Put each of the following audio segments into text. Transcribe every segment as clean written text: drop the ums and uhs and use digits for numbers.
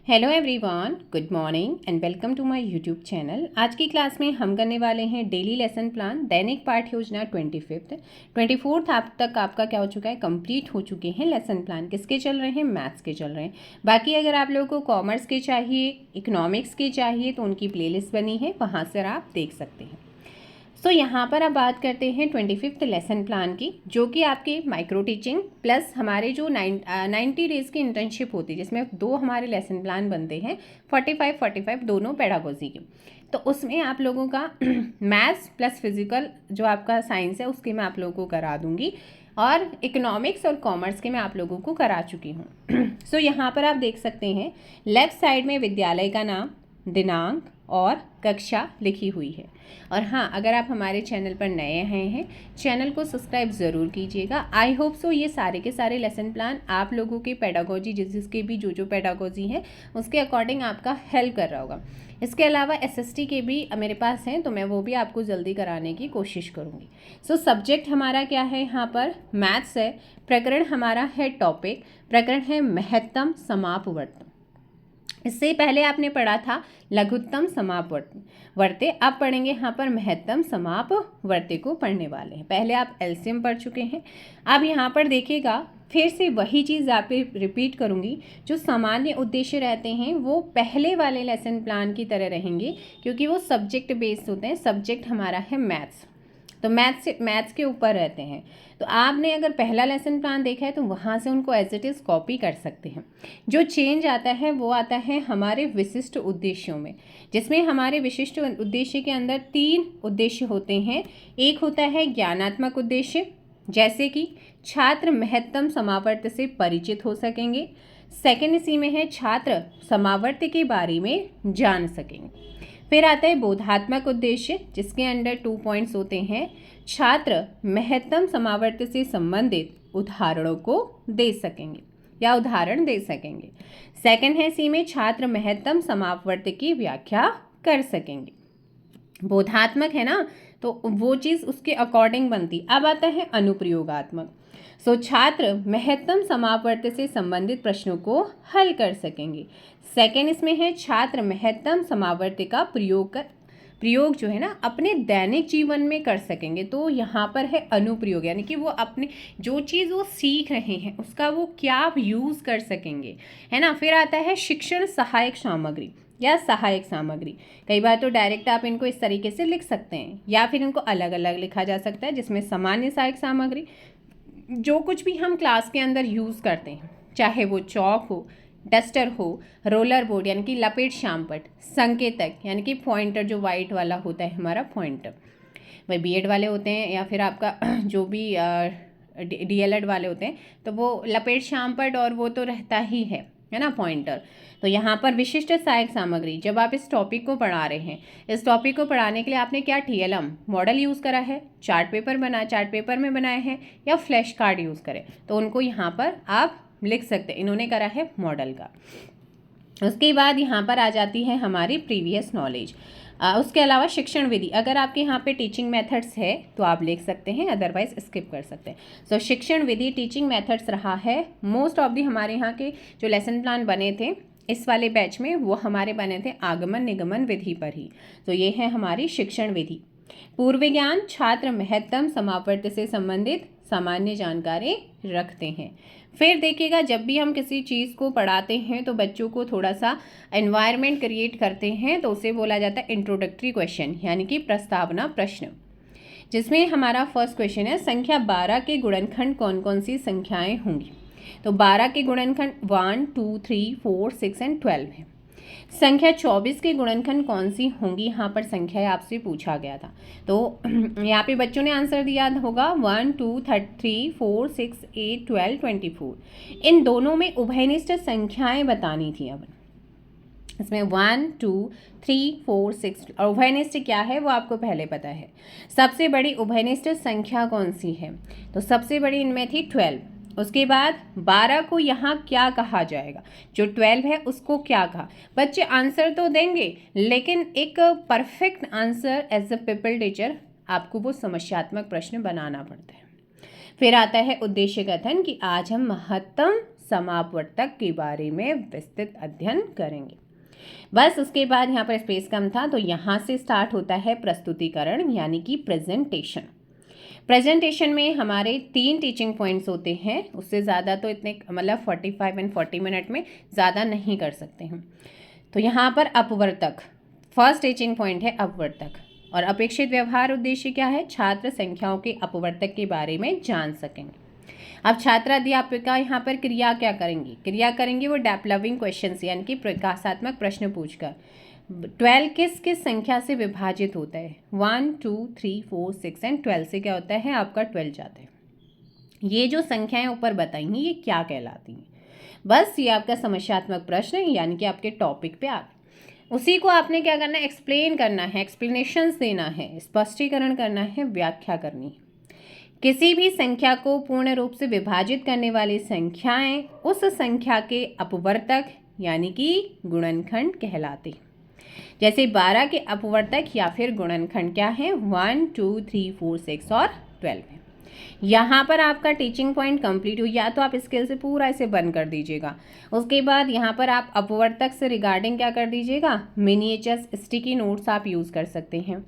Hello everyone, good morning and welcome to my YouTube channel. आज की class में हम करने वाले हैं डेली लेसन प्लान, दैनिक पाठ योजना 24th आप तक आपका क्या हो चुका है, कंप्लीट हो चुके हैं लेसन प्लान। किसके चल रहे हैं? मैथ्स के चल रहे हैं। बाकी अगर आप लोगों को कॉमर्स के चाहिए, इकोनॉमिक्स के चाहिए तो उनकी प्लेलिस्ट बनी है, वहाँ से आप देख सकते हैं। सो यहाँ पर अब बात करते हैं 25th लेसन प्लान की, जो कि आपके माइक्रो टीचिंग प्लस हमारे जो 90 डेज़ की इंटर्नशिप होती है, जिसमें दो हमारे लेसन प्लान बनते हैं 45 दोनों पेडागोजी के। तो उसमें आप लोगों का मैथ्स प्लस फिजिकल जो आपका साइंस है उसके मैं आप लोगों को करा दूंगी, और इकोनॉमिक्स और कॉमर्स के मैं आप लोगों को करा चुकी हूँ। सो यहाँ पर आप देख सकते हैं लेफ्ट साइड में विद्यालय का नाम, दिनांक और कक्षा लिखी हुई है। और हाँ, अगर आप हमारे चैनल पर नए आए हैं, चैनल को सब्सक्राइब ज़रूर कीजिएगा। आई होप सो ये सारे के सारे लेसन प्लान आप लोगों के पेडागोजी, जिसके भी जो पेडागोजी है उसके अकॉर्डिंग आपका हेल्प कर रहा होगा। इसके अलावा एसएसटी के भी मेरे पास हैं, तो मैं वो भी आपको जल्दी कराने की कोशिश करूँगी। सो सब्जेक्ट हमारा क्या है? यहाँ पर मैथ्स है। प्रकरण हमारा है टॉपिक, प्रकरण है महत्तम समापवर्त। इससे पहले आपने पढ़ा था लघुत्तम समापवर्ते, अब पढ़ेंगे यहाँ पर महत्तम समापवर्ते को पढ़ने वाले हैं। पहले आप एलसीएम पढ़ चुके हैं। अब यहाँ पर देखिएगा, फिर से वही चीज़ आप रिपीट करूँगी। जो सामान्य उद्देश्य रहते हैं वो पहले वाले लेसन प्लान की तरह रहेंगे, क्योंकि वो सब्जेक्ट बेस्ड होते हैं। सब्जेक्ट हमारा है मैथ्स, तो मैथ्स के ऊपर रहते हैं। तो आपने अगर पहला लेसन प्लान देखा है तो वहाँ से उनको एज इट इज़ कॉपी कर सकते हैं। जो चेंज आता है वो आता है हमारे विशिष्ट उद्देश्यों में, जिसमें हमारे विशिष्ट उद्देश्य के अंदर 3 उद्देश्य होते हैं। एक होता है ज्ञानात्मक उद्देश्य, जैसे कि छात्र महत्तम समावर्त से परिचित हो सकेंगे। सेकेंड इसी में है छात्र समावर्त के बारे में जान सकेंगे। फिर आता है बोधात्मक उद्देश्य, जिसके अंडर 2 पॉइंट्स होते हैं। छात्र महत्तम समावर्त से संबंधित उदाहरणों को दे सकेंगे या उदाहरण दे सकेंगे। सेकंड है सी में छात्र महत्तम समावर्त की व्याख्या कर सकेंगे। बोधात्मक है ना, तो वो चीज़ उसके अकॉर्डिंग बनती। अब आता है अनुप्रयोगात्मक। सो छात्र महत्तम समापवर्त से संबंधित प्रश्नों को हल कर सकेंगे। सेकेंड इसमें है छात्र महत्तम समावर्त का प्रयोग जो है ना अपने दैनिक जीवन में कर सकेंगे। तो यहाँ पर है अनुप्रयोग, यानी कि वो अपने जो चीज़ वो सीख रहे हैं उसका वो क्या यूज़ कर सकेंगे, है ना। फिर आता है शिक्षण सहायक सामग्री या सहायक सामग्री। कई बार तो डायरेक्ट आप इनको इस तरीके से लिख सकते हैं, या फिर इनको अलग अलग लिखा जा सकता है, जिसमें सामान्य सहायक सामग्री जो कुछ भी हम क्लास के अंदर यूज़ करते हैं, चाहे वो चौक हो, डस्टर हो, रोलर बोर्ड यानी कि लपेट शामपट, संकेतक यानी कि पॉइंटर जो वाइट वाला होता है हमारा पॉइंटर, वही बीएड वाले होते हैं या फिर आपका जो भी डीएलएड वाले होते हैं तो वो लपेट शामपट, और वो तो रहता ही है ना पॉइंटर। तो यहाँ पर विशिष्ट सहायक सामग्री, जब आप इस टॉपिक को पढ़ा रहे हैं, इस टॉपिक को पढ़ाने के लिए आपने क्या टीएलएम मॉडल यूज़ करा है, चार्ट पेपर में बनाए हैं, या फ्लैश कार्ड यूज़ करें, तो उनको यहाँ पर आप लिख सकते हैं। इन्होंने करा है मॉडल का। उसके बाद यहाँ पर आ जाती है हमारी प्रीवियस नॉलेज। उसके अलावा शिक्षण विधि, अगर आपके यहाँ पे टीचिंग मेथड्स है तो आप लिख सकते हैं, अदरवाइज स्किप कर सकते हैं। सो शिक्षण विधि टीचिंग मेथड्स रहा है। मोस्ट ऑफ दी हमारे यहाँ के जो लेसन प्लान बने थे इस वाले बैच में, वो हमारे बने थे आगमन निगमन विधि पर ही। तो ये है हमारी शिक्षण विधि। पूर्व ज्ञान, छात्र महत्तम समावर्त से संबंधित सामान्य जानकारी रखते हैं। फिर देखिएगा, जब भी हम किसी चीज़ को पढ़ाते हैं तो बच्चों को थोड़ा सा एनवायरनमेंट क्रिएट करते हैं, तो उसे बोला जाता है इंट्रोडक्टरी क्वेश्चन, यानी कि प्रस्तावना प्रश्न, जिसमें हमारा फर्स्ट क्वेश्चन है संख्या 12 के गुणनखंड कौन कौन सी संख्याएं होंगी। तो 12 के गुणनखंड 1, 2, 3, 4, 6 एंड 12 है। संख्या 24 के गुणनखंड कौन सी होंगी, यहाँ पर संख्या आपसे पूछा गया था। तो यहाँ पे बच्चों ने आंसर दिया होगा 1, 2, 3, 4, 6, 8, 12, 24। इन दोनों में उभयनिष्ठ संख्याएं बतानी थी। अब इसमें 1, 2, 3, 4, 6 और उभयनिष्ठ क्या है वो आपको पहले पता है। सबसे बड़ी उभयनिष्ठ संख्या कौन सी है, तो सबसे बड़ी इनमें थी 12। उसके बाद 12 को यहाँ क्या कहा जाएगा, जो 12 है उसको क्या कहा। बच्चे आंसर तो देंगे, लेकिन एक perfect answer as a people teacher आपको वो समस्यात्मक प्रश्न बनाना पड़ता है। फिर आता है उद्देश्य कथन कि आज हम महत्तम समापवर्तक के बारे में विस्तृत अध्ययन करेंगे। बस उसके बाद यहाँ पर स्पेस कम था तो यहाँ से स्टार्ट होता है प्रस्तुतिकरण यानी कि प्रेजेंटेशन। प्रेजेंटेशन में हमारे 3 टीचिंग पॉइंट्स होते हैं, उससे ज़्यादा तो इतने मतलब 45 एंड 40 मिनट में ज़्यादा नहीं कर सकते हैं। तो यहाँ पर अपवर्तक फर्स्ट टीचिंग पॉइंट है अपवर्तक, और अपेक्षित व्यवहार उद्देश्य क्या है, छात्र संख्याओं के अपवर्तक के बारे में जान सकेंगे। अब छात्र अध्यापिका यहाँ पर क्रिया क्या करेंगी, वो डेवलपिंग क्वेश्चंस यानी कि प्रकाशात्मक प्रश्न पूछकर 12 किस किस संख्या से विभाजित होता है, 1 2 3 4 6 एंड 12 से क्या होता है आपका 12 जाता है। ये जो संख्याएं ऊपर बताएंगी ये क्या कहलाती हैं, बस ये आपका समस्यात्मक प्रश्न यानी कि आपके टॉपिक पे आ गए। उसी को आपने क्या करना है, एक्सप्लेन करना है, एक्सप्लेनेशंस देना है, स्पष्टीकरण करना है, व्याख्या करनी है। किसी भी संख्या को पूर्ण रूप से विभाजित करने वाली संख्याएं उस संख्या के अपवर्तक यानी कि गुणनखंड कहलाते हैं। जैसे 12 के अपवर्तक या फिर गुणनखंड क्या है, 1 2 3 4 6 और 12 है। यहाँ पर आपका टीचिंग पॉइंट कंप्लीट हुई, या तो आप स्केल से पूरा इसे बंद कर दीजिएगा। उसके बाद यहाँ पर आप अपवर्तक से रिगार्डिंग क्या कर दीजिएगा, मिनिएचर्स स्टिकी नोट्स आप यूज़ कर सकते हैं।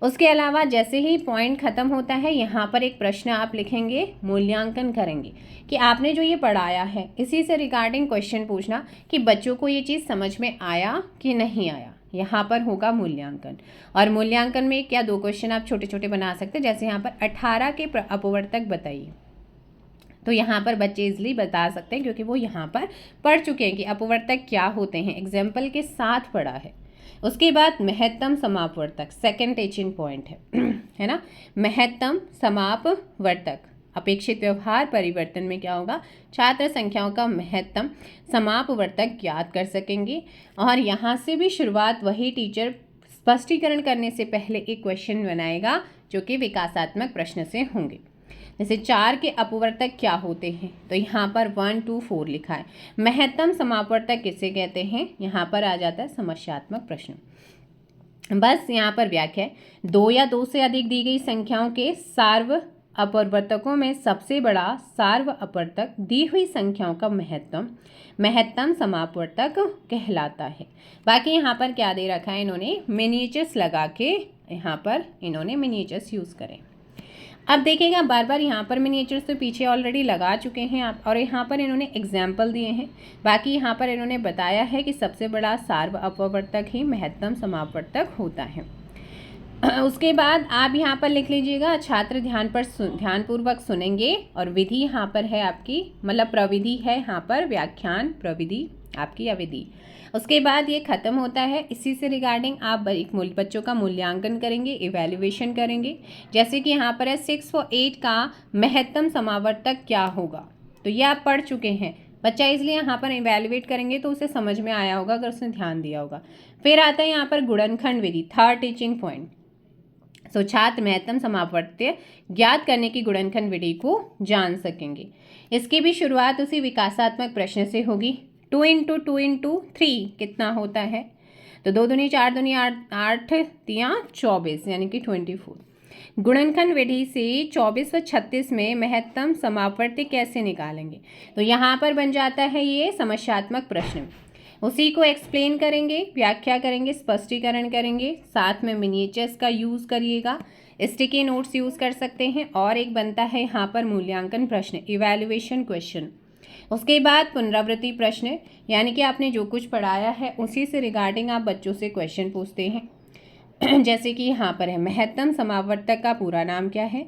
उसके अलावा जैसे ही पॉइंट ख़त्म होता है यहाँ पर एक प्रश्न आप लिखेंगे, मूल्यांकन करेंगे कि आपने जो ये पढ़ाया है इसी से रिगार्डिंग क्वेश्चन पूछना कि बच्चों को ये चीज़ समझ में आया कि नहीं आया। यहाँ पर होगा मूल्यांकन, और मूल्यांकन में क्या 2 क्वेश्चन आप छोटे छोटे बना सकते हैं। जैसे यहाँ पर 18 के अपवर्तक बताइए, तो यहाँ पर बच्चे इजली बता सकते हैं क्योंकि वो यहाँ पर पढ़ चुके हैं कि अपवर्तक क्या होते हैं, एग्जाम्पल के साथ पढ़ा है। उसके बाद महत्तम समापवर्तक सेकंड टीचिंग पॉइंट है ना। महत्तम समापवर्तक अपेक्षित व्यवहार परिवर्तन में क्या होगा, छात्र संख्याओं का महत्तम समापवर्तक ज्ञात कर सकेंगे। और यहाँ से भी शुरुआत वही टीचर स्पष्टीकरण करने से पहले एक क्वेश्चन बनाएगा जो कि विकासात्मक प्रश्न से होंगे। जैसे 4 के अपवर्तक क्या होते हैं, तो यहाँ पर 1 2 4 लिखा है। महत्तम समापवर्तक किसे कहते हैं, यहाँ पर आ जाता है समस्यात्मक प्रश्न। बस यहाँ पर व्याख्या है, 2 या 2 से अधिक दी गई संख्याओं के सार्व अपवर्तकों में सबसे बड़ा सार्व अपवर्तक दी हुई संख्याओं का महत्तम समापवर्तक कहलाता है। बाकी यहाँ पर क्या दे रखा है, इन्होंने मिनिएचर्स लगा के यहाँ पर इन्होंने मिनिएचर्स यूज़ करें। अब देखिएगा बार बार यहाँ पर मिनिएचर्स तो पीछे ऑलरेडी लगा चुके हैं आप, और यहाँ पर इन्होंने एग्जाम्पल दिए हैं। बाकी यहाँ पर इन्होंने बताया है कि सबसे बड़ा सार्व अपवर्तक ही महत्तम समापवर्तक होता है। उसके बाद आप यहाँ पर लिख लीजिएगा, छात्र ध्यानपूर्वक सुनेंगे, और विधि यहाँ पर है आपकी मतलब प्रविधि है यहाँ पर, व्याख्यान प्रविधि आपकी अविधि। उसके बाद ये ख़त्म होता है, इसी से रिगार्डिंग आप एक बच्चों का मूल्यांकन करेंगे, इवैल्यूएशन करेंगे। जैसे कि यहाँ पर है 6 और 8 का महत्तम समावर्तक क्या होगा, तो ये आप पढ़ चुके हैं। बच्चा इसलिए यहाँ पर इवैल्यूएट करेंगे तो उसे समझ में आया होगा अगर उसने ध्यान दिया होगा। फिर आता है यहाँ पर गुणनखंड विधि, थर्ड टीचिंग पॉइंट। सो छात्र महत्तम समापवर्तक ज्ञात करने की गुणनखंड विधि को जान सकेंगे। इसकी भी शुरुआत उसी विकासात्मक प्रश्न से होगी। 2 × 2 × 3 कितना होता है, तो 2 दूनी 4 दूनी 8 3 24 यानी कि 24। गुणनखंड विधि से 24 व 36 में महत्तम समापवर्तक कैसे निकालेंगे, तो यहाँ पर बन जाता है ये समस्यात्मक प्रश्न। उसी को एक्सप्लेन करेंगे, व्याख्या करेंगे, स्पष्टीकरण करेंगे, साथ में मिनिएचर्स का यूज़ करिएगा, स्टिकी नोट्स यूज़ कर सकते हैं। और एक बनता है यहाँ पर मूल्यांकन प्रश्न, इवैल्यूएशन क्वेश्चन। उसके बाद पुनरावृत्ति प्रश्न, यानी कि आपने जो कुछ पढ़ाया है उसी से रिगार्डिंग आप बच्चों से क्वेश्चन पूछते हैं। जैसे कि यहाँ पर है, महत्तम समापवर्तक का पूरा नाम क्या है,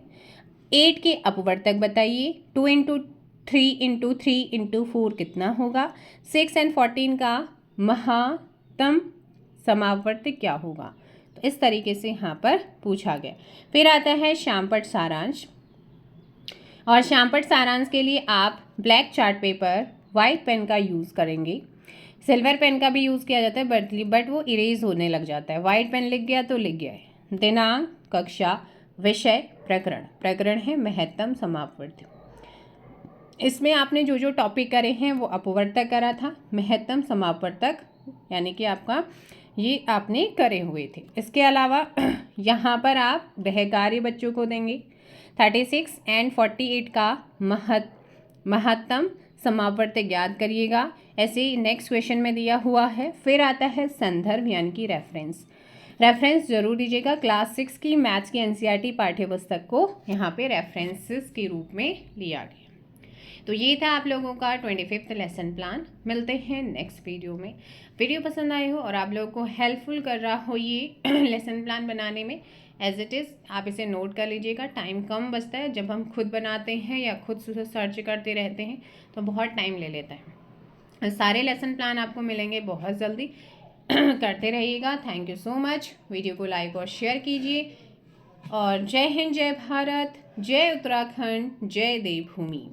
8 के अपवर्तक बताइए, 2 × 3 × 3 × 4 कितना होगा, 6 और 14 का महत्तम समापवर्तक क्या होगा। तो इस तरीके से यहाँ पर पूछा गया। फिर आता है श्यामपट्ट सारांश, और श्यामपट्ट सारांश के लिए आप black chart paper, white pen का यूज़ करेंगे। सिल्वर पेन का भी यूज़ किया जाता है बट वो इरेज होने लग जाता है। वाइट पेन लिख गया तो लिख गया है। दिनांक, कक्षा, विषय, प्रकरण है महत्तम समापवर्तक। इसमें आपने जो जो टॉपिक करे हैं वो अपवर्तक करा था, महत्तम समापवर्तक यानी कि आपका ये आपने करे हुए थे। इसके अलावा यहाँ पर आप गृह कार्य बच्चों को देंगे। 36 और 48 का महत्तम समावर्त ज्ञात करिएगा। ऐसे ही नेक्स्ट क्वेश्चन में दिया हुआ है। फिर आता है संदर्भ यानी कि रेफरेंस जरूर दीजिएगा। क्लास 6 की मैथ्स की एनसीईआरटी पाठ्य पुस्तक को यहाँ पे रेफरेंसेस के रूप में लिया गया। तो ये था आप लोगों का 25th लेसन प्लान। मिलते हैं नेक्स्ट वीडियो में। वीडियो पसंद आए हो और आप लोगों को हेल्पफुल कर रहा हो ये लेसन प्लान बनाने में, एज इट इज़ आप इसे नोट कर लीजिएगा। टाइम कम बचता है जब हम खुद बनाते हैं या खुद से सर्च करते रहते हैं तो बहुत टाइम ले लेता है। सारे लेसन प्लान आपको मिलेंगे बहुत जल्दी। करते रहिएगा। Thank you so much. Video को लाइक और शेयर कीजिए और जय हिंद, जय भारत, जय उत्तराखंड, जय देवभूमि।